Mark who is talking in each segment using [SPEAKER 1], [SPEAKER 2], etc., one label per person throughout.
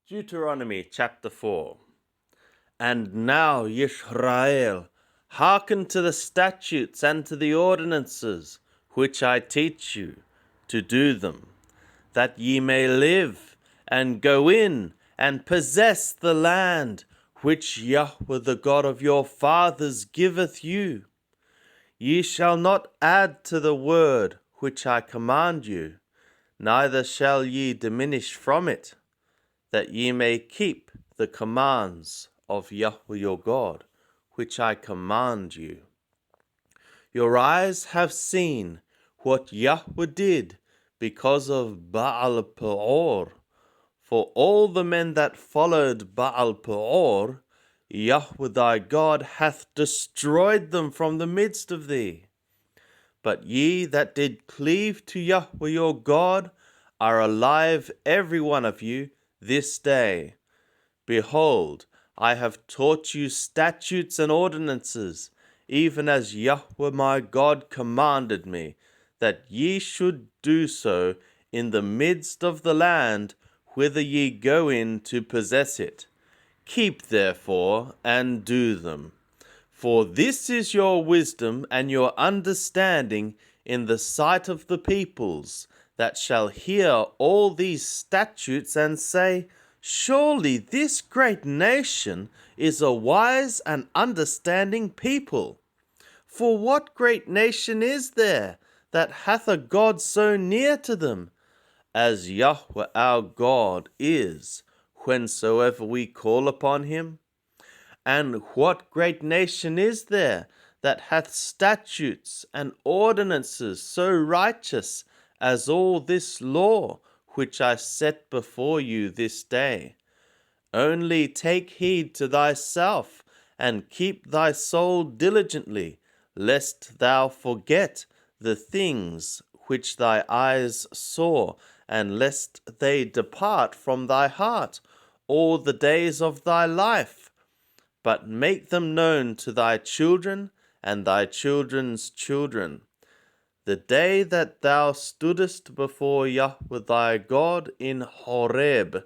[SPEAKER 1] Deuteronomy chapter 4. And now, Yisrael, hearken to the statutes and to the ordinances which I teach you, to do them, that ye may live, and go in, and possess the land which Yahweh the God of your fathers giveth you. Ye shall not add to the word which I command you, neither shall ye diminish from it, that ye may keep the commands of Yahweh your God, which I command you. Your eyes have seen what Yahweh did because of Baal Peor. For all the men that followed Baal Peor, Yahweh thy God hath destroyed them from the midst of thee. But ye that did cleave to Yahweh your God are alive every one of you this day. Behold, I have taught you statutes and ordinances, even as Yahweh my God commanded me, that ye should do so in the midst of the land whither ye go in to possess it. Keep therefore and do them. For this is your wisdom and your understanding in the sight of the peoples, that shall hear all these statutes and say, Surely this great nation is a wise and understanding people. For what great nation is there that hath a God so near to them, as Yahweh our God is, whensoever we call upon him? And what great nation is there that hath statutes and ordinances so righteous as all this law which I set before you this day? Only take heed to thyself, and keep thy soul diligently, lest thou forget the things which thy eyes saw, and lest they depart from thy heart all the days of thy life. But make them known to thy children and thy children's children. The day that thou stoodest before Yahweh thy God in Horeb,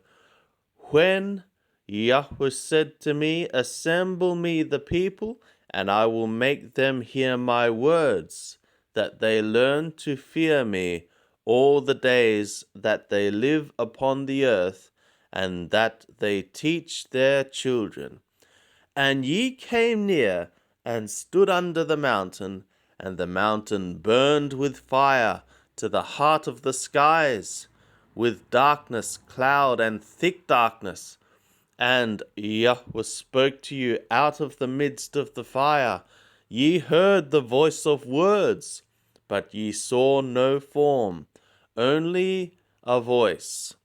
[SPEAKER 1] when Yahweh said to me, Assemble me the people, and I will make them hear my words, that they learn to fear me all the days that they live upon the earth, and that they teach their children. And ye came near, and stood under the mountain, and the mountain burned with fire to the heart of the skies, with darkness, cloud, and thick darkness. And Yahweh spoke to you out of the midst of the fire. Ye heard the voice of words, but ye saw no form, only a voice.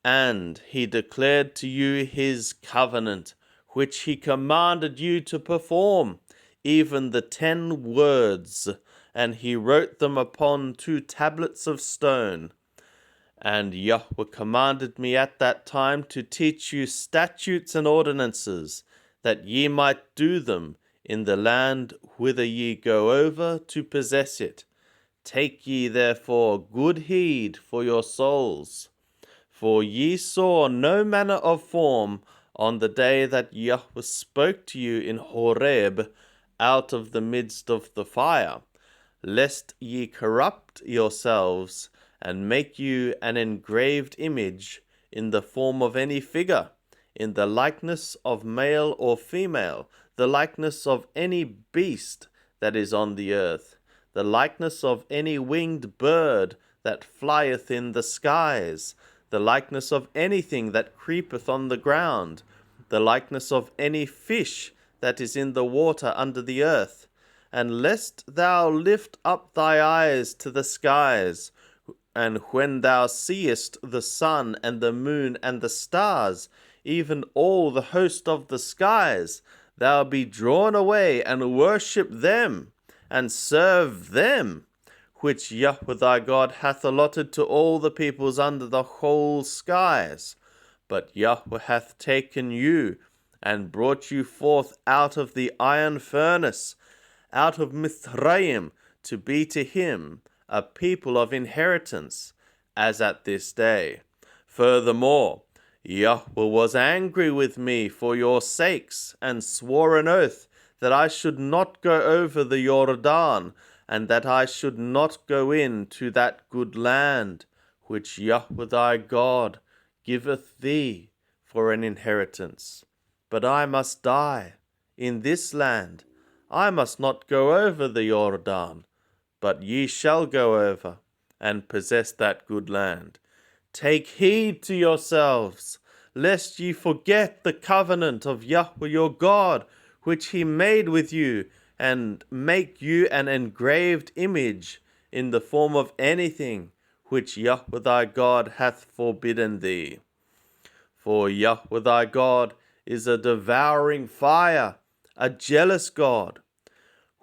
[SPEAKER 1] And he declared to you his covenant, which he commanded you to perform, even the 10 words, and he wrote them upon 2 tablets of stone. And Yahweh commanded me at that time to teach you statutes and ordinances, that ye might do them in the land whither ye go over to possess it. Take ye therefore good heed for your souls. For ye saw no manner of form on the day that Yahweh spoke to you in Horeb out of the midst of the fire, lest ye corrupt yourselves, and make you an engraved image in the form of any figure, in the likeness of male or female, the likeness of any beast that is on the earth, the likeness of any winged bird that flieth in the skies, the likeness of anything that creepeth on the ground, the likeness of any fish that is in the water under the earth. And lest thou lift up thy eyes to the skies, and when thou seest the sun and the moon and the stars, even all the host of the skies, thou be drawn away and worship them, and serve them, which Yahweh thy God hath allotted to all the peoples under the whole skies. But Yahweh hath taken you, and brought you forth out of the iron furnace, out of Mithraim, to be to him a people of inheritance, as at this day. Furthermore, Yahweh was angry with me for your sakes, and swore an oath that I should not go over the Jordan, and that I should not go in to that good land, which Yahweh thy God giveth thee for an inheritance. But I must die in this land. I must not go over the Jordan, but ye shall go over and possess that good land. Take heed to yourselves, lest ye forget the covenant of Yahweh your God, which he made with you, and make you an engraved image in the form of anything which Yahweh thy God hath forbidden thee. For Yahweh thy God is a devouring fire, a jealous God.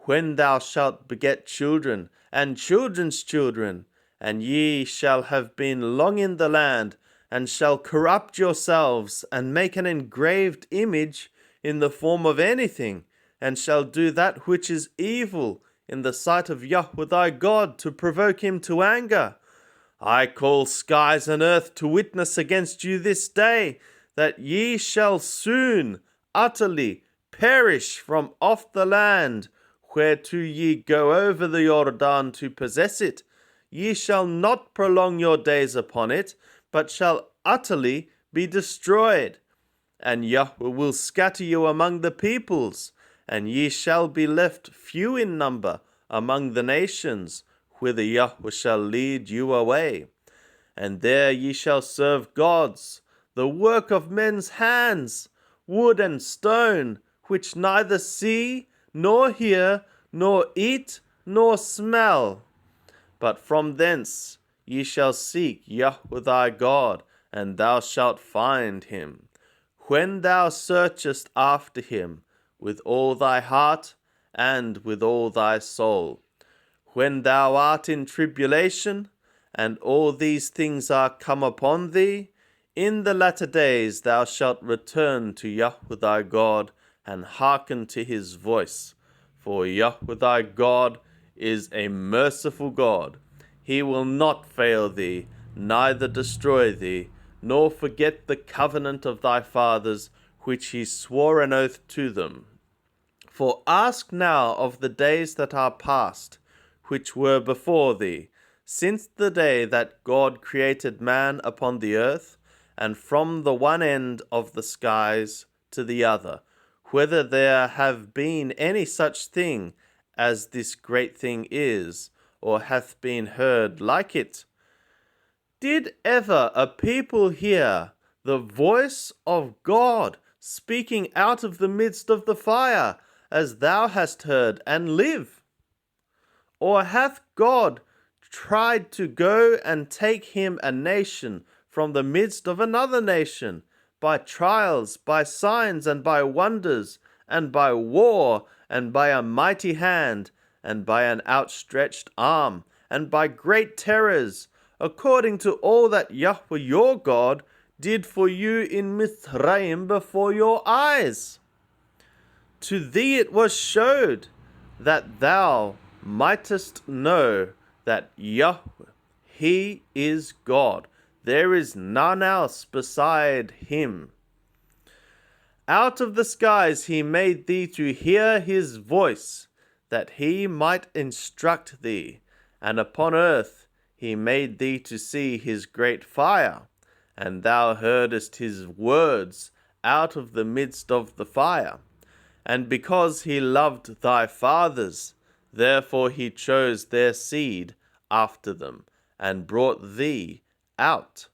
[SPEAKER 1] When thou shalt beget children, and children's children, and ye shall have been long in the land, and shall corrupt yourselves, and make an engraved image in the form of anything, and shall do that which is evil in the sight of Yahweh thy God, to provoke him to anger, I call skies and earth to witness against you this day, that ye shall soon utterly perish from off the land, whereto ye go over the Jordan to possess it. Ye shall not prolong your days upon it, but shall utterly be destroyed. And Yahweh will scatter you among the peoples, and ye shall be left few in number among the nations, whither Yahweh shall lead you away. And there ye shall serve gods, the work of men's hands, wood and stone, which neither see, nor hear, nor eat, nor smell. But from thence ye shall seek Yahweh thy God, and thou shalt find him, when thou searchest after him with all thy heart and with all thy soul. When thou art in tribulation, and all these things are come upon thee, in the latter days thou shalt return to Yahweh thy God, and hearken to his voice. For Yahweh thy God is a merciful God. He will not fail thee, neither destroy thee, nor forget the covenant of thy fathers, which he swore an oath to them. For ask now of the days that are past, which were before thee, since the day that God created man upon the earth, and from the one end of the skies to the other, whether there have been any such thing as this great thing is, or hath been heard like it. Did ever a people hear the voice of God speaking out of the midst of the fire, as thou hast heard, and live? Or hath God tried to go and take him a nation from the midst of another nation, by trials, by signs, and by wonders, and by war, and by a mighty hand, and by an outstretched arm, and by great terrors, according to all that Yahweh your God did for you in Mizraim before your eyes? To thee it was showed, that thou mightest know that Yahweh, he is God. There is none else beside him. Out of the skies he made thee to hear his voice, that he might instruct thee. And upon earth he made thee to see his great fire, and thou heardest his words out of the midst of the fire. And because he loved thy fathers, therefore he chose their seed after them, and brought thee out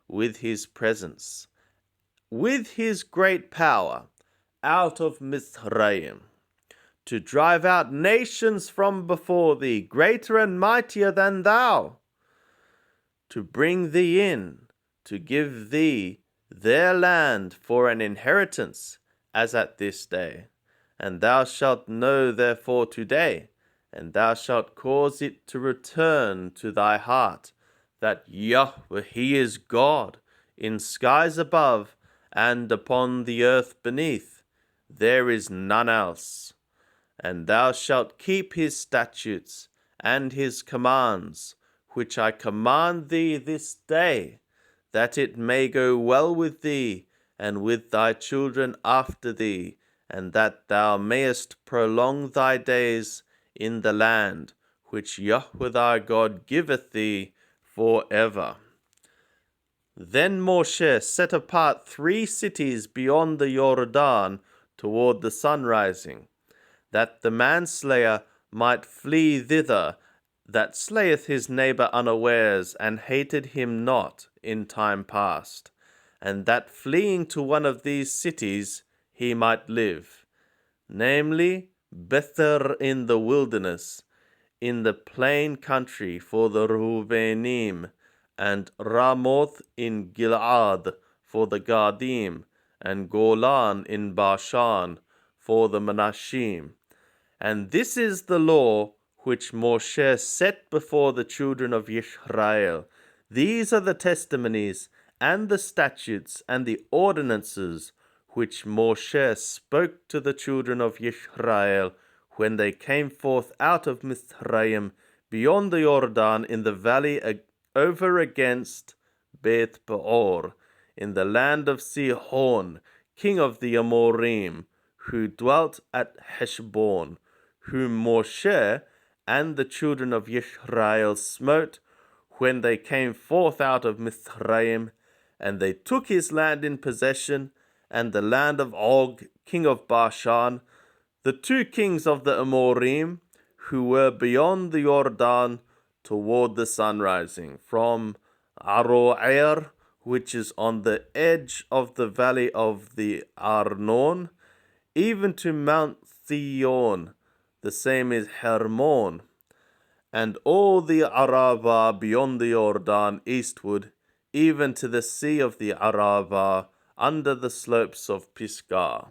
[SPEAKER 1] with his presence, with his great power, out of Mizraim, to drive out nations from before thee, greater and mightier than thou, to bring thee in, to give thee their land for an inheritance, as at this day. And thou shalt know therefore today, and thou shalt cause it to return to thy heart, that Yahweh he is God, in skies above, and upon the earth beneath. There is none else. And thou shalt keep his statutes and his commands, which I command thee this day, that it may go well with thee, and with thy children after thee, and that thou mayest prolong thy days in the land which Yahweh thy God giveth thee for ever. Then Moshe set apart 3 cities beyond the Jordan toward the sunrising, that the manslayer might flee thither, that slayeth his neighbor unawares, and hated him not in time past, and that fleeing to one of these cities he might live, namely Bether in the wilderness, in the plain country for the Reubenim, and Ramoth in Gilead for the Gadim, and Golan in Bashan for the Menashim. And this is the law which Moshe set before the children of Israel. These are the testimonies and the statutes and the ordinances which Moshe spoke to the children of Israel when they came forth out of Mizraim beyond the Jordan in the valley over against Beth Peor, in the land of Sihon, king of the Amorim, who dwelt at Heshbon, whom Moshe and the children of Israel smote when they came forth out of Mizraim, and they took his land in possession, and the land of Og, king of Bashan, the 2 kings of the Amorim, who were beyond the Jordan toward the sunrising, from Aroer, which is on the edge of the valley of the Arnon, even to Mount Zion, the same is Hermon, and all the Arabah beyond the Jordan eastward, even to the sea of the Arabah, under the slopes of Pisgah.